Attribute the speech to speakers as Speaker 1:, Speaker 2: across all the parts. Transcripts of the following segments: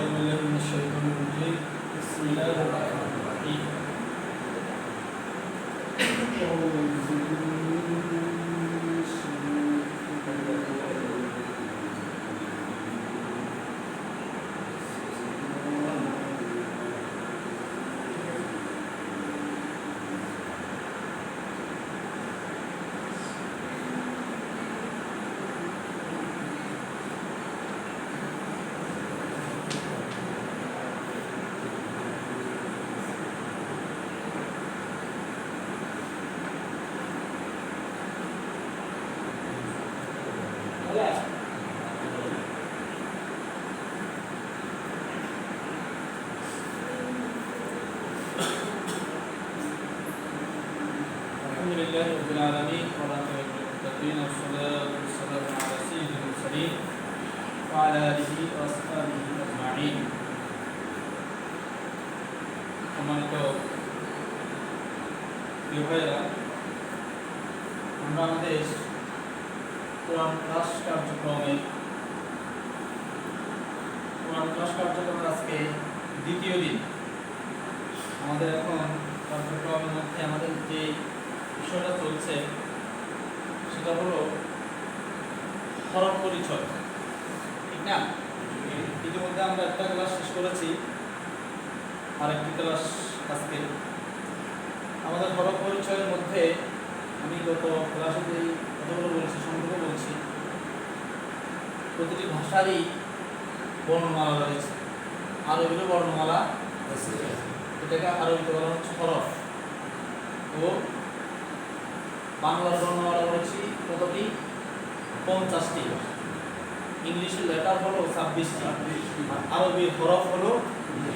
Speaker 1: بالله من الشيطان الرجيم بسم الله الرحمن الرحيم الحمد لله رب العالمين والعاقبة للمتقين والصلاة والسلام على سيد المرسلين وعلى آله وأصحابه أجمعين সম্মানিত প্রিয় ভাইরা, আমরা আমাদের কোরআন ক্লাস কার্যক্রমের আজকে দ্বিতীয় দিন। আমাদের এখন কার্যক্রমের মধ্যে আমাদের যে বিষয়টা চলছে সেটা হলো হরফ পরিচয়, ঠিক না? ইতিমধ্যে আমরা একটা ক্লাস শেষ করেছি, আর একটি ক্লাস আজকে। আমাদের হরফ পরিচয়ের মধ্যে আমি গত ক্লাসে যে কথাগুলো বলছি সংক্ষেপে বলছি, প্রতিটি ভাষারই বর্ণমালা রয়েছে, আরবিরও বর্ণমালা, এটাকে আরবিতে বলা হচ্ছে হরফ। তো বাংলার বর্ণমালা বলেছি কতটি? 50টি। ইংলিশের লেটার হলো 26টি, আর আরবির হরফ হলো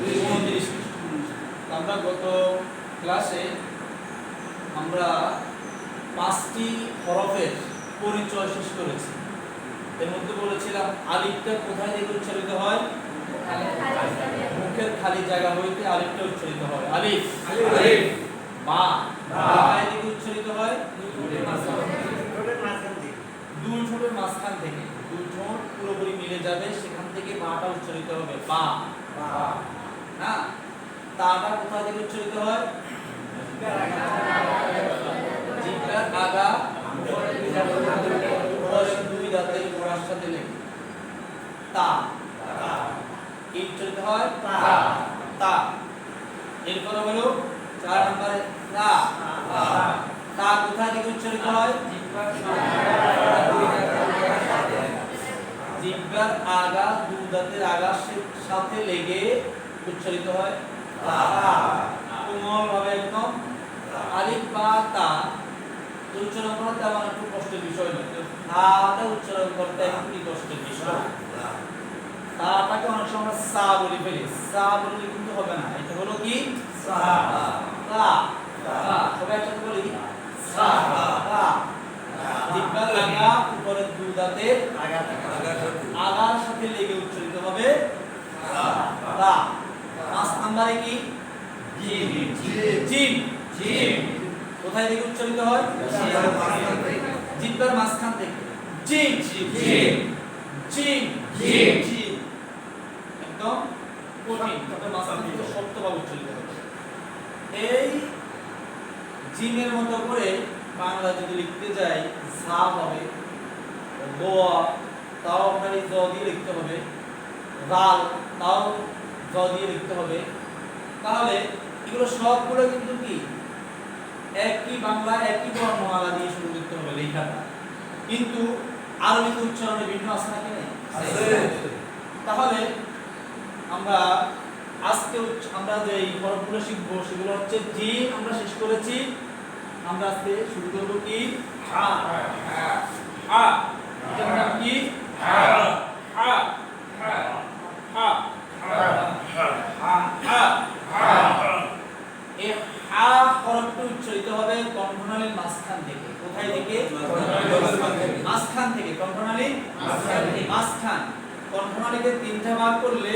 Speaker 1: 29টি। আমরা গত ক্লাসে আমরা 5টি হরফের পরিচয় শেষ করেছি। এর মধ্যে বলেছিলাম আলিফটা কোথায় থেকে উচ্চারিত হয়? মুখের খালি জায়গা হইতে আলিফটা উচ্চারিত হয়। আলিফ, আলিফ। বা কোথায় থেকে উচ্চারিত হয়? দুই ঠোঁটের মাঝখান থেকে। দুই ঠোঁট পুরোপুরি মিলে যাবে, সেখান থেকে বাটা উচ্চারিত হবে। বা, না? তাটা কোথায় থেকে উচ্চারিত হয়? জিহ্বার আগা উপরের দুই দাঁতের গোড়ার সাথে লেগে তা, কি উচ্চারিত হয়? তা। এরপর হলো 4 নম্বরে তা। তা কোথায় থেকে উচ্চারিত হয়? জিহ্বার আগা দুই দাঁতের আগার সাথে লেগে উচ্চারিত হয় তা। কোমল ভাবে একদম আলিফ বা তা উচ্চারণ করা তেমন একটু কষ্টের বিষয় নয়। তাটা উচ্চারণ করতে একটু কষ্টের বিষয়। তাটাকে অনেক সময় সা বলে ফেলি, সা বললে কিন্তু হবে না। এটা হলো কি? সা। তা, তা। সবাই একসাথে বলি সা, তা। জিহ্বার আগা উপরের দুই দাঁতের আগার সাথে লেগে উচ্চারিত হবে তা। 5 নম্বরে কি? জিম। Gym, gym. কোথায় থেকে উচ্চারিত হয়? জিহ্বার মাঝখান থেকে। Gym, gym, gym, gym, gym. একদম কঠিন, তবে মাঝখান থেকে শক্তভাবে উচ্চারিত হবে। এই জিমের মতো করে বাংলা যদি লিখতে যাই, ঝা হবে, গোয়া তাও আপনার জ দিয়ে লিখতে হবে, রাল তাও জ দিয়ে লিখতে হবে। তাহলে এগুলো সবগুলো কিন্তু কি একই বাংলা, একই বর্ণমালা দিয়ে শুরু করতে হবে লেখাটা, কিন্তু আরবিতে উচ্চারণে ভিন্ন আছে নাকি নেই? তাহলে আমরা আজকে আমরা যে হরফগুলো শিখবো সেগুলো হচ্ছে জিম আমরা শেষ করেছি। আমরা আজকে শুরু করব কি? হা। হা, এটার নাম কি? হা। হা, হা, হা, হা, হা, হা। এই হা হরফটি উচ্চারিত হবে কণ্ঠনালীর মাঝখান থেকে। কোথায় থেকে? মাঝখান থেকে। কণ্ঠনালীর মাঝখান। কণ্ঠনালীকে 3টা ভাগ করলে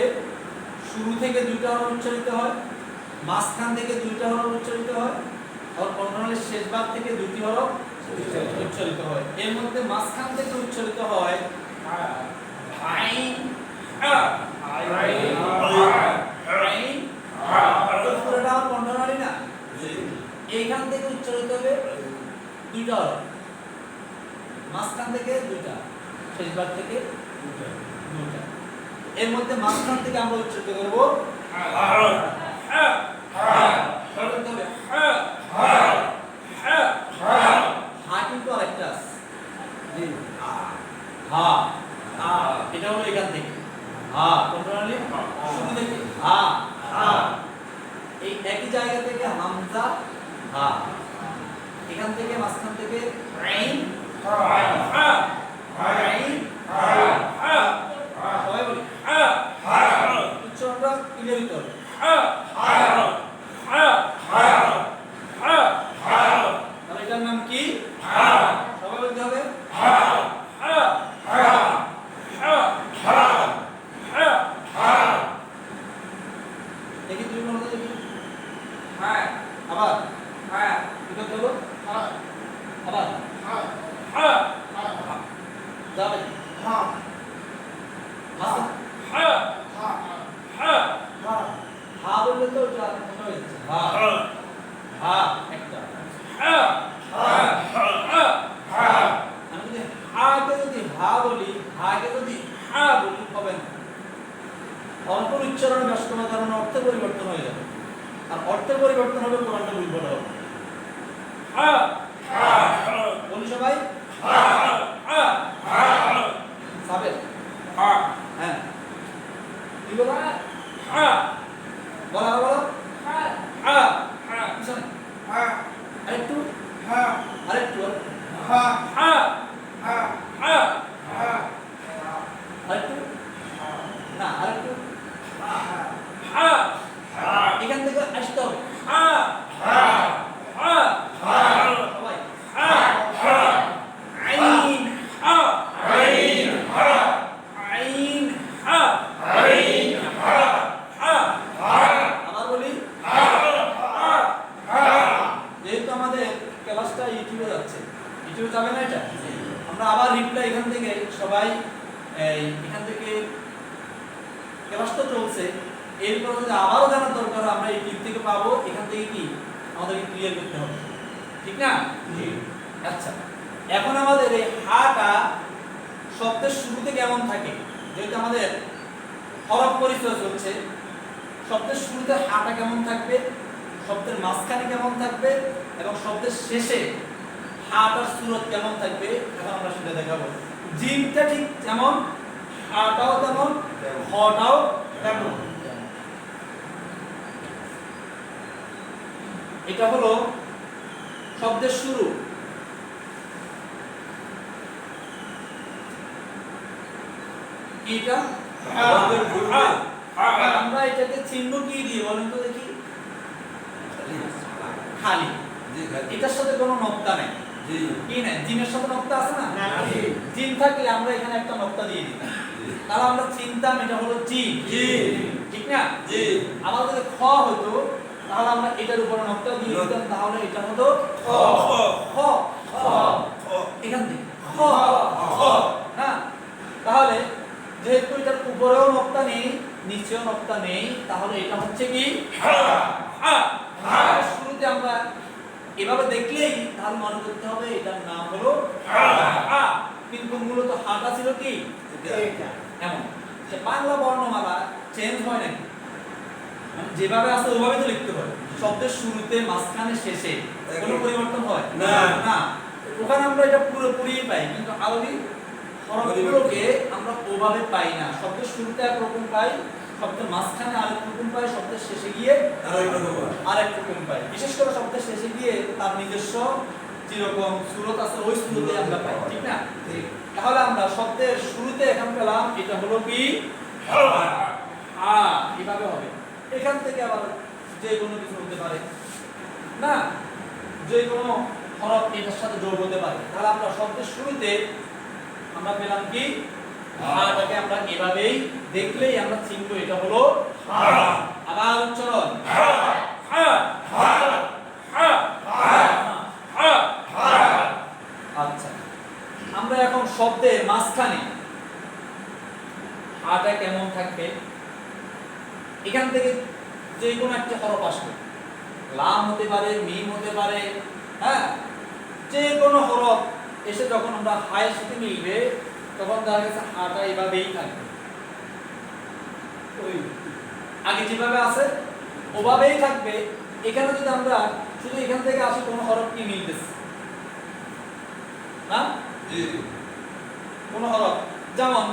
Speaker 1: শুরু থেকে 2টা হরফ উচ্চারিত হয়, মাঝখান থেকে 2টা হরফ উচ্চারিত হয়, আর কণ্ঠনালীর শেষ ভাগ থেকে 2টি হরফ উচ্চারিত হয়। এর মধ্যে মাঝখান থেকে উচ্চারিত হয় আইন, আ, আইন, দুইটা হরফ, মাঝখান থেকে দুইটা, শেষ ভাগ থেকে দুইটা। এর মধ্যে মাঝখান থেকে আমরা উচ্চারিত করব হা, কিন্তু আরেকটা আছে হা, এটা হলো এখান থেকে হা, কন্ট্রোলি শুরু থেকে হা, এই একই জায়গা থেকে হামজা হা, এখান থেকে মাঝখান থেকে আইন আইন, সবাই বলি উচ্চারণটা ক্লিয়ার হতে হবে। তাহলে এটার নাম কি? সবাই বলতে হবে দেখি, তুমি বলো তো দেখি। আবার কি করতে হলো? আবার যাবে হা বললে তো এটা মনে হয়ে যাচ্ছে হা, হা একটা। আমি যদি হাকে যদি হা বলি, হাকে যদি হা বলি হবে না, অল্প উচ্চারণে নষ্ট না, কারণ অর্থের পরিবর্তন হয়ে যাবে, আর অর্থের পরিবর্তন হবে কোরআনটা বুঝবো না। বলি সবাই সাবের হ্যাঁ কি বলো বলো বলো পিছনে আরেকটু আরেকটু আরেকটু না আরেকটু এখান থেকে আসতে হবে সবাই আইন আইন আইন আবার বলি, যেহেতু আমাদের ক্লাসটা ইউটিউবে যাচ্ছে, ইউটিউবে যাবে না এটা, আমরা আবার রিপ্লাই এখান থেকে সবাই এখান থেকে ক্লাস তো চলছে, এরপর যদি আবারও জানার দরকার আমরা এই ক্লিপ থেকে পাবো, এখান থেকে কি আমাদেরকে ক্লিয়ার করতে হবে, ঠিক না? আচ্ছা, এখন আমাদের এই হাটা শব্দের শুরুতে কেমন থাকে, যেহেতু আমাদের হরফ পরিচয় চলছে, শব্দের শুরুতে হাটা কেমন থাকবে, শব্দের মাঝখানে কেমন থাকবে, এবং শব্দের শেষে হাটার সুরত কেমন থাকবে, এখন আমরা সেটা দেখাবো। জিমটা ঠিক যেমন, হাটাও তেমন, হটাও তেমন। এটা হলো শব্দের শুরু। এটা আমরা এটাকে চিহ্ন কি দিয়ে বলেন তো দেখি? খালি। এটার সাথে কোনো নক্তা নেই। কি নাই? জিমের সাথে নক্তা আছে না? জিম থাকলে আমরা এখানে একটা নক্তা দিয়ে দিতাম, তাহলে আমরা চিনতাম এটা হলো জিম, ঠিক না? আবার যদি খ হতো তাহলে আমরা এটার উপরে নক্তা দিয়ে দিতাম, তাহলে এটা হলো খ। খ এখান থেকে খ না, তাহলে যেহেতু এটার উপরেও নক্তা নেই নিচেও নক্তা নেই, তাহলে এটা হচ্ছে কি শুরুতে আমরা এভাবে দেখলেই তাহলে মনে করতে হবে এটার নাম হলো কিন্তু মূলত হাটা ছিল কি এমন যে বাংলা বর্ণমালা চেঞ্জ হয় নাকি, মানে যেভাবে আছে ওইভাবে তো লিখতে হয়, শব্দের শুরুতে মাঝখানে শেষে কোনো পরিবর্তন হয় না না, ওখানে আমরা এটা পুরোপুরি পাই, কিন্তু আরবি হরফগুলোকে আমরা ওভাবে পাই না, শব্দের শুরুতে একরকম পাই, শব্দের মাঝখানে আরেক রকম পাই, শব্দের শেষে গিয়ে আরেক রকম পাই, বিশেষ করে শব্দের শেষে গিয়ে তার নিজস্ব যেরকম সুরত আছে ওই সুরতে আমরা পাই, ঠিক না? তাহলে আমরা শব্দের শুরুতে এখন পেলাম এটা হলো কি এভাবে হবে, এখান থেকে আবার যে কোনো কিছু হতে পারে না, যে কোনো হরফ এটার সাথে যোগ হতে পারে, তাহলে আমরা শব্দের শুরুতে আমরা পেলাম কি হাটাকে আমরা এভাবেই দেখলেই আমরা চিনব এটা হলো হা। আবার উচ্চারণ আচ্ছা, আমরা এখন শব্দের মাঝখানে হাটা কেমন থাকবে, এখান থেকে যে কোনো একটা হরফ আসবে, লাম হতে পারে, মিম হতে পারে, হ্যাঁ যে কোনো হরফ এসে যখন আমরা হায়ের সাথে মিলবে তখন দেখা গেছে হাটা এইভাবেই থাকবে, ওই আগে যেভাবে আছে ওভাবেই থাকবে। এখানে যদি আমরা শুধু এখান থেকে আসি কোন হরফ কি মিলতেছে না, কোন হরফ, যেমন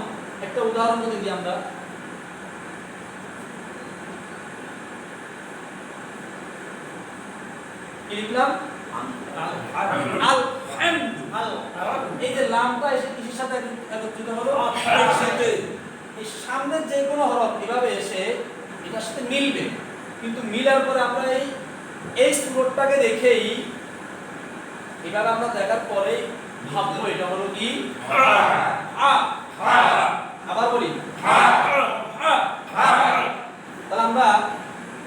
Speaker 1: একটা উদাহরণ যদি দিই আমরা, কি লিখলাম এই যে লামটা এসে কিসের সাথে একত্রিত হলো, এই সামনে যে কোনো হরফ এভাবে এসে এটার সাথে মিলবে, কিন্তু মিলার পরে আমরা এই সুরটাকে দেখেই এবার আমরা দেখার পরে ভাববো এটা হলো কি আবার বলি। তাহলে আমরা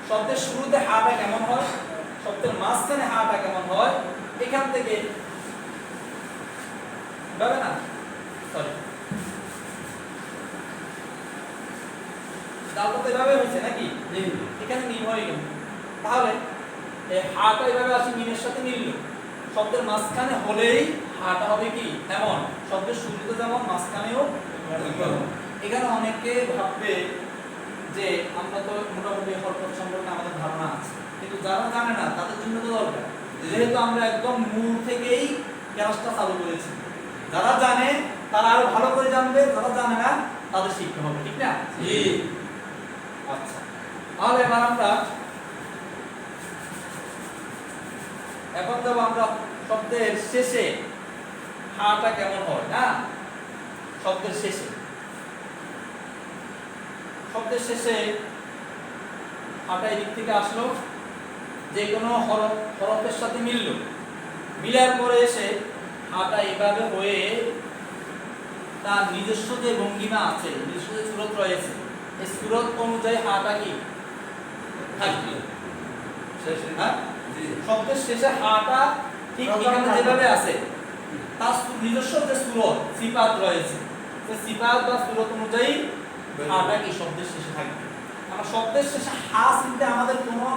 Speaker 1: শব্দের শুরুতে হাটা কেমন হয়, শব্দের মাঝখানে হাটা কেমন হয়, এখান থেকে ভাবে না, সরি তারপর এভাবে হয়েছে নাকি, এখানে মিল হয়ে গেল। তাহলে এই হাটা এভাবে আসি মিমের সাথে মিলল, শব্দের মাঝখানে হলেই হাটা হবে কি এমন, শব্দের শুরুতে যেমন মাঝখানেও। এখানে অনেকে ভাববে যে আমরা তো মোটামুটি হরফ সম্পর্কে আমাদের ধারণা আছে, কিন্তু যারা জানে না তাদের জন্য তো দরকার, যেহেতু আমরা একদম মূল থেকেই ক্লাসটা চালু করেছি। যারা জানে তারা আরো ভালো করে জানবে, যারা জানে না তাদের শিখতে হবে, ঠিক না? জি। আচ্ছা, তাহলে এবার আমরা এখন যাব আমরা শব্দের শেষে হাটা কেমন হয় না, শব্দের শেষে, শব্দের শেষে হাটা এই দিক থেকে আসলো, যে কোনো হরফের সাথে মিলল, মিলার পরে এসে হাটা এভাবে হয়ে তার নিজস্ব যে ভঙ্গিমা আছে, নিজস্ব যে সূরত রয়েছে, এই সূরত অনুযায়ী হাটা কি থাকবে শেষে। হ্যাঁ, শব্দের শেষে হাটা ঠিক এখানে যেভাবে আছে তার নিজস্ব যে সূরত সিফাত রয়েছে, সেই সিফাত বা সূরত অনুযায়ী হাটা কি শব্দের শেষে থাকবে। আমরা শব্দের শেষে হা চিনতে আমাদের কোনো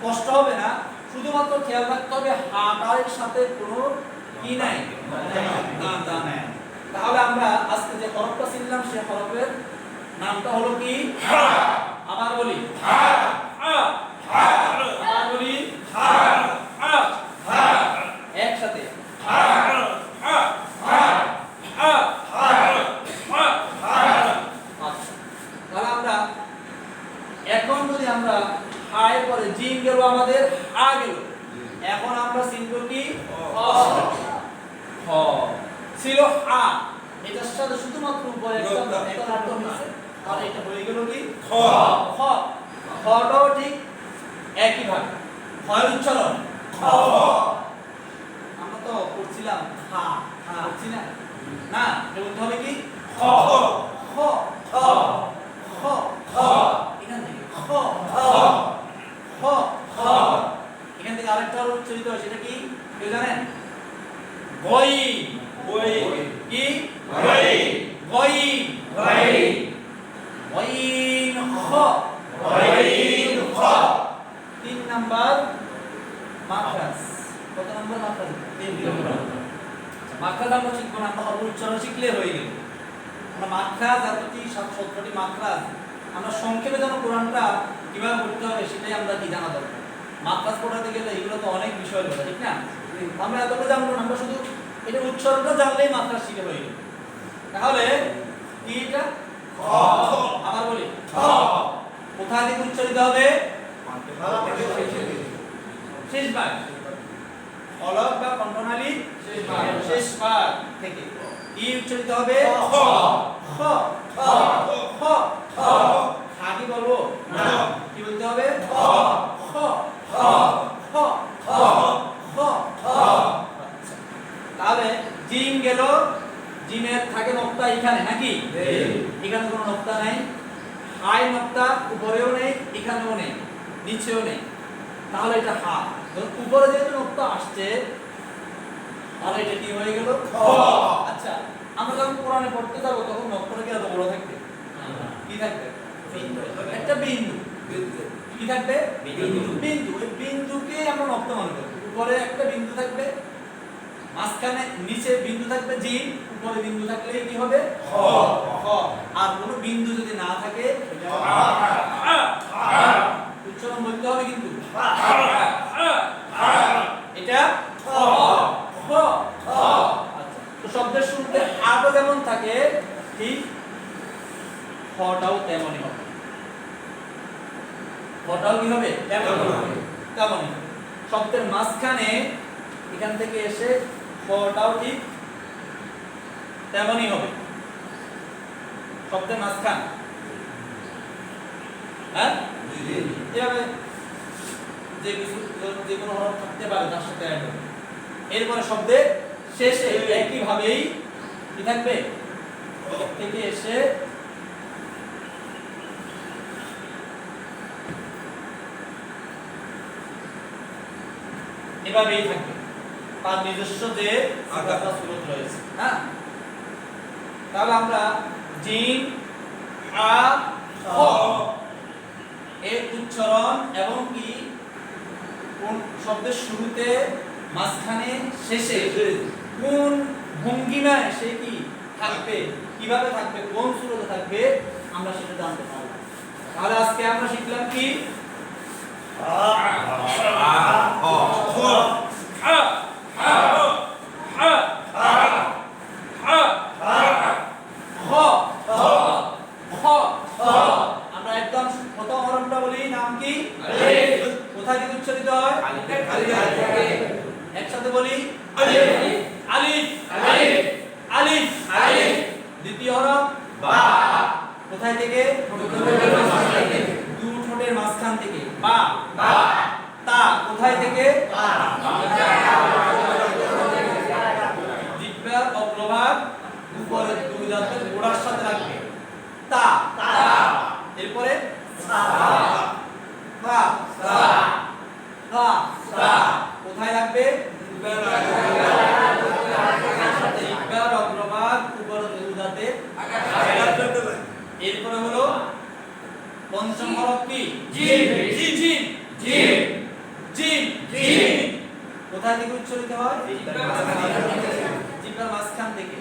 Speaker 1: কষ্ট হবে না, শুধুমাত্র খেয়াল রাখতে হবে হাটার সাথে কোনো কি নাই, দা নাই। তাহলে আমরা আজকে যে হরফটা চিনলাম সেই হরফের নামটা হলো কি হা। আবার বলি হা হা হা, আবার বলি হা হা হা, একসাথে হা হা হা হা হা হা। আচ্ছা, তাহলে আমরা এখন যদি আমরা হায় পরে জিম গেল, আমাদের হা গেল, এখন আমরা চিনব কি হ ছিল হা, এটার সাথে শুধুমাত্র উপরে একটা অর্থ হয়েছে, আর এটা হয়ে গেল কি খ। খ, খটাও ঠিক একই ভাবে, খয়ের উচ্চারণ খ। আমরা তো পড়ছিলাম হা, পড়ছি না, না এটা বলতে হবে কি খ খ খ খ খ, এখান থেকে খ খ খ খ, এখান থেকে আরেকটা উচ্চারিত হয়, সেটা কি কেউ জানেন? গই গই কি গই গই গই গইন খ গইন খ। 3 নাম্বার মাখরাজ, কত নাম্বার মাখরাজ? 3 নাম্বার। মাখরাজ আমরা শিখব না, আমরা হরফ উচ্চারণ শিখলে হয়ে গেল। আমরা মাখরাজ আর 17টি মাখরাজ আমরা সংক্ষেপে যেন কোরআনটা কিভাবে পড়তে হবে সেটাই আমরা কি জানা দরকার। মাখরাজ পড়াতে গেলে এগুলো তো অনেক বিষয় রয়েছে, ঠিক না? আমরা এতটা জানবো না, আমরা শুধু এটা উচ্চারণটা জানলেই মাখরাজ শিখে হয়ে গেল। তাহলে কি এটা খ, আবার বলি খ, কোথা থেকে উচ্চারিত হবে? শেষ ভাগ, অলক বা কণ্ঠনালী শেষ ভাগ থেকে কি উচ্চারিত হবে? খ খ খ খ খ। খা কি বলবো না, কি বলতে হবে? খ খ খ খ খ খ খ। আচ্ছা, তাহলে জিম গেল, জিমের থাকে নক্তা এখানে নাকি? এখানে কোনো নক্তা নাই, হাই নক্তা উপরেও নেই, এখানেও নেই, নিচেও নেই, তাহলে এটা হা। উপরে যেহেতু নক্তা আসছে তাহলে এটা কি হয়ে গেল খ। আচ্ছা, আমরা যখন কোরআনে পড়তে যাব তখন নক্তাটা কি এত বড় থাকবে? কি থাকবে? একটা বিন্দু। কি থাকবে? বিন্দু। বিন্দু, এই বিন্দুকে আমরা নক্তা মনে করব। উপরে একটা বিন্দু থাকবে, মাঝখানে নিচে বিন্দু থাকবে জিম, উপরে বিন্দু থাকলে কি হবে খ। খ। আর কোনো বিন্দু যদি না থাকে উচ্চারণ বলতে হবে কিন্তু এটা খ। খ। আচ্ছা, তো শব্দের শুরুতে আটা যেমন থাকে ঠিক খটাও তেমনই হবে। খটাও কি হবে তেমনই হবে। তেমনই শব্দের মাঝখানে এখান থেকে এসে খটাও ঠিক তেমনই হবে শব্দের মাঝখানে। হ্যাঁ, এভাবে যে কিছু যে কোনো হরফ থাকতে পারে তার সাথে অ্যাড হবে। এরপরে শব্দের শেষে একই ভাবেই কি থাকবে থেকে এসে এভাবেই থাকবে, তার নিজস্ব যে আকারটা সুরত রয়েছে। হ্যাঁ, তাহলে আমরা জিম আ খ এর উচ্চারণ এবং কি কোন শব্দের শুরুতে মাঝখানে শেষে কোন ভঙ্গিমায় সে কি থাকবে, কিভাবে থাকবে, কোন সুরতে থাকবে আমরা সেটা জানতে পারব। তাহলে আজকে আমরা শিখলাম কি আমরা একদম প্রথম হরফটা বলি, নাম কি আলিফ। কোথায় থেকে উচ্চারিত হয় একসাথে বলি আলিফ আলিফ আলিফ আলিফ আলিফ। দ্বিতীয় হরফ বা, কোথায় থেকে দু ঠোঁটের মাঝখান থেকে বা। বা। তা, কোথায় থেকে জিহ্বার অগ্রভাগ উপরে দুই দাঁতের গোড়ার সাথে রাখবে তা। এরপরে কোথায় রাখবে জিহ্বার অগ্রভাগ উপরে দুই দাঁতের। এরপরে হলো পঞ্চম হরফ কি gym. Gym gym gym gym gym. কোথায় থেকে উচ্চারিত হয় জিহ্বার মাঝখান থেকে।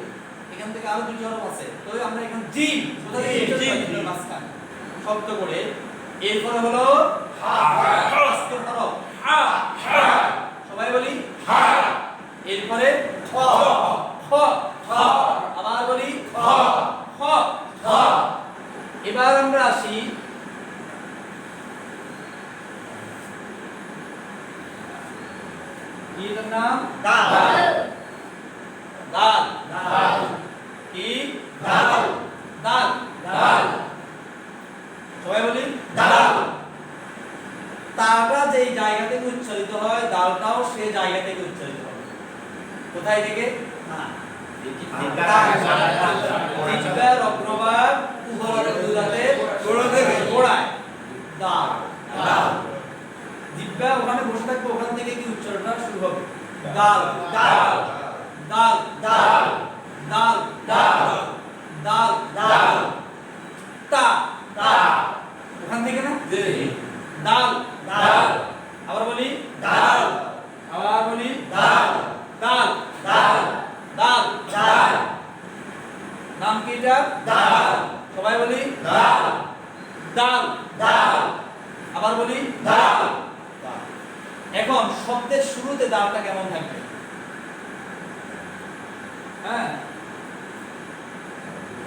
Speaker 1: এখান থেকে আরো দুই হরফ আছে, তো আমরা এখন জিম কোথা থেকে উচ্চারিত হয় জিহ্বার মাঝখান শব্দ করে। এরপরে হলো আজকের হরফ সবাই বলি এরপরে খ। খ। আবার বলি খ। এবার আমরা আসি এর নাম দাল। দাল দাল কি দাল দাল দাল সবাই বলি দাল। তাটা যেই জায়গা থেকে উচ্চারিত হয় দালটাও সেই জায়গা থেকে উচ্চারিত হয়। কোথায় থেকে না জিহ্বার অগ্রভাগ উপরে দুই দাঁতের গোড়ায় দাল। দাল জিহ্বা ওখানে বসে থাকবে, ওখান থেকে কি উচ্চারণটা শুরু হবে দাল দাল দাল দাল দাল দাল দাল দাল তা তা ওখান থেকে না দাল দাল। আবার বলি দাল। আবার বলি দাল দাল দাল দাল দাল। নাম কি এটা দাল। সবাই বলি দাল দাল দাল। আবার বলি দাল। এখন শব্দের শুরুতে দালটা কেমন থাকবে? হ্যাঁ,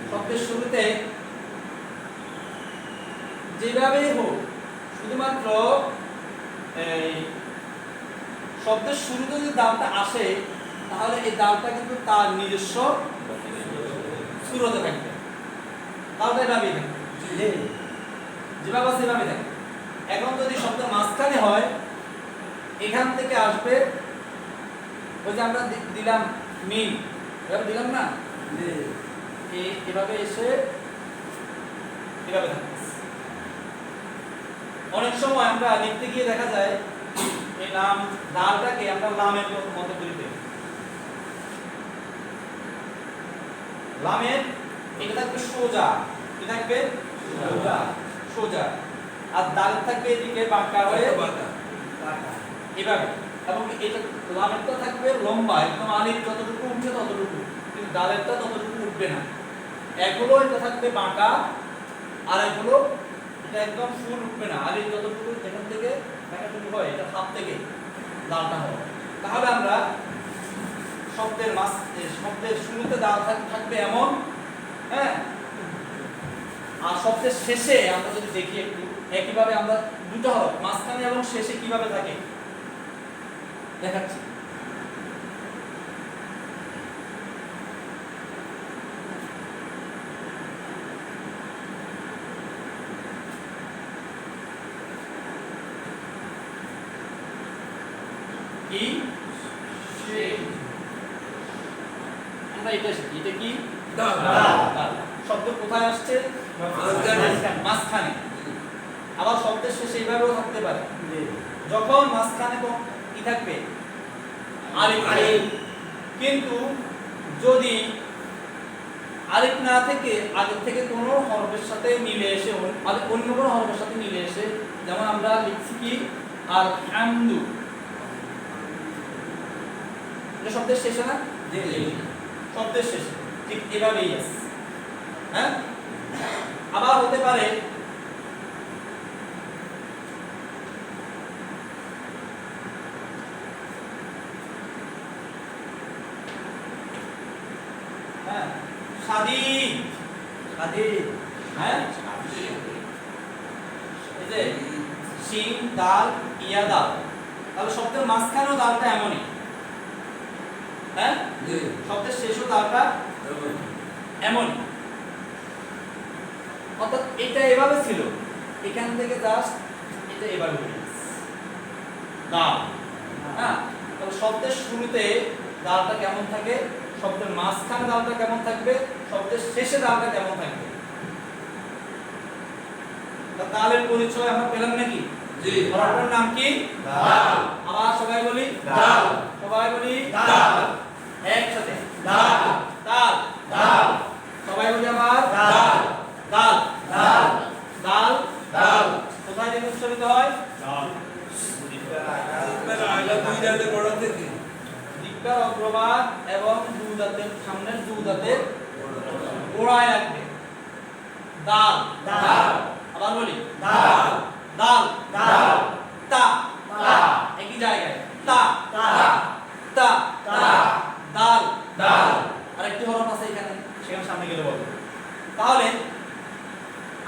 Speaker 1: শব্দের শুরুতে যেভাবেই হোক, শুধুমাত্র এই শব্দের শুরুতে যদি দালটা আসে তাহলে এই দালটা কিন্তু তার নিজস্ব সুরতে থাকবে। দালটা এভাবেই থাকবে, যেভাবে আছে এভাবে থাকবে। এখন যদি শব্দের মাঝখানে হয় এখান থেকে আসবে, ওই যে আমরা দিলাম মিম, এভাবে দিলাম না, এভাবে এসে এভাবে থাকবে। অনেক সময় আমরা লিখতে গিয়ে দেখা যায় এই নাম দালটাকে আমরা লামের মতো করে দিই। লামের এটা থাকবে সোজা, কি থাকবে সোজা সোজা, আর দাল থাকবে এদিকে বাঁকা হয়ে এভাবে। এবং এটা লামেরটা থাকবে লম্বা, একদম আলিফ যতটুকু উঠছে ততটুকু, কিন্তু দালেরটা ততটুকু উঠবে না। এক হলো এটা থাকবে বাঁকা, আর এক হলো এটা একদম ফুল উঠবে না, আলিফ যতটুকু যেখান থেকে দেখা শুরু হয় এটা হাত থেকে দালটা হয়। তাহলে আমরা শব্দের শুরুতে দাল থাকবে এমন, হ্যাঁ, আর শব্দের শেষে আমরা যদি দেখি একটু একইভাবে আমরা দুটো হরফ মাঝখানে এবং শেষে কিভাবে থাকে দেখাচ্ছি। কি আমরা এটা শিখি, এটা কি দাল। শব্দ কোথায় আসছে? মাঝখানে। আবার শব্দের শেষে এইভাবেও থাকতে পারে, যখন মাঝখানে কি থাকবে? আলিফ। কিন্তু যদি আলিফ না থেকে আগে থেকে কোনো হরফের সাথে মিলে এসে অন্য কোনো হরফের সাথে মিলে এসে, যেমন আমরা লিখছি কি আলহামদু, এটা শব্দের শেষে না? শব্দের শেষে ঠিক এভাবেই আছে। হ্যাঁ, আবার হতে পারে সাদিদ, হ্যাঁ, এই যে শিন দাল ইয়া দাল, তাহলে শব্দের মাঝখানেও দালটা এমনই, হ্যাঁ, শব্দের শেষও দালটা এমনই। অর্থাৎ এটা এভাবে ছিল, এখান থেকে জাস্ট এটা এভাবে হয়ে গেছে দাল। হ্যাঁ, তাহলে শব্দের শুরুতে দালটা কেমন থাকে, শব্দের মাঝখানে দালটা কেমন থাকবে, শব্দের শেষে দালটা কেমন থাকবে। দালের পরিচয় আমরা পেলাম নাকি? জি। হরফের নাম কি? দাল। আবার সবাই বলি দাল, সবাই বলি দাল, একসাথে দাল, দাল, দাল, সবাই বলি আবার দাল, দাল, দাল, দাল, দাল। কোথায় থেকে উচ্চারিত হয়? দাল। দিকটার অগ্রভাগ এবং দুই দাঁতের সামনের দুই দাঁতের গোড়ায় রাখবে দাল, দাল। আবার বলি দাল, দাল, দাল, তা, তা, একই জায়গায় তা, তা, তা, তা, দাল, দাল। আরেকটি হরফ আছে এখানে, সেখানে সামনে গেলে বলবো। তাহলে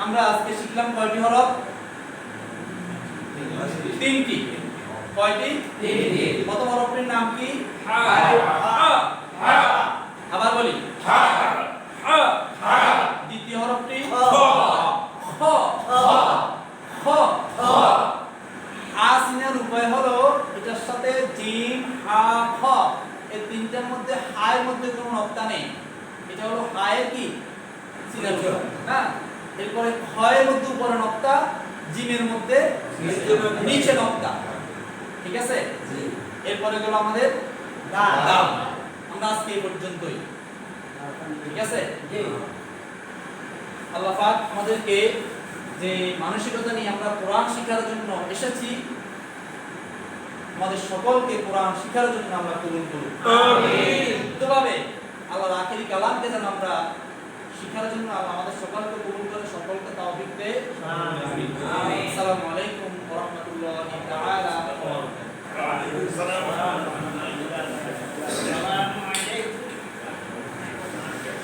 Speaker 1: আমরা আজকে শিখলাম কয়টি হরফ? তিনটি। কয়টি? তিনটি। প্রথম হরফটির নাম কি? হা। হা। আবার বলি হা, হা, হা। দ্বিতীয় হরফটি খ। খ, খ, খ। আসিনের উপায় হলো এটার সাথে জিম, হা, খ, এই তিনটার মধ্যে হায়ের মধ্যে কোনো নক্তা নেই। এটা হলো হায়ের কি সিনের উপায়। হ্যাঁ, এরপরে খয়ের মধ্যে উপরে নক্তা, জিমের মধ্যে নিচে নক্তা। ঠিক আছে? জি। এরপরে গেল আমাদের দাল। আমরা আজকে এই পর্যন্তই। ঠিক আছে? জি। আল্লাহ পাক আমাদেরকে যে মানসিকতা নিয়ে আমরা কোরআন শিখার জন্য এসেছি, আমাদের সকলকে কোরআন শিখার জন্য আমরা কবুল করুন। আমিন। শুদ্ধভাবে আল্লাহর আখিরি কালামকে যেন আমরা শিখার জন্য আমাদের সকলকে কবুল করে সকলকে তাওফিক দেয়। আমিন।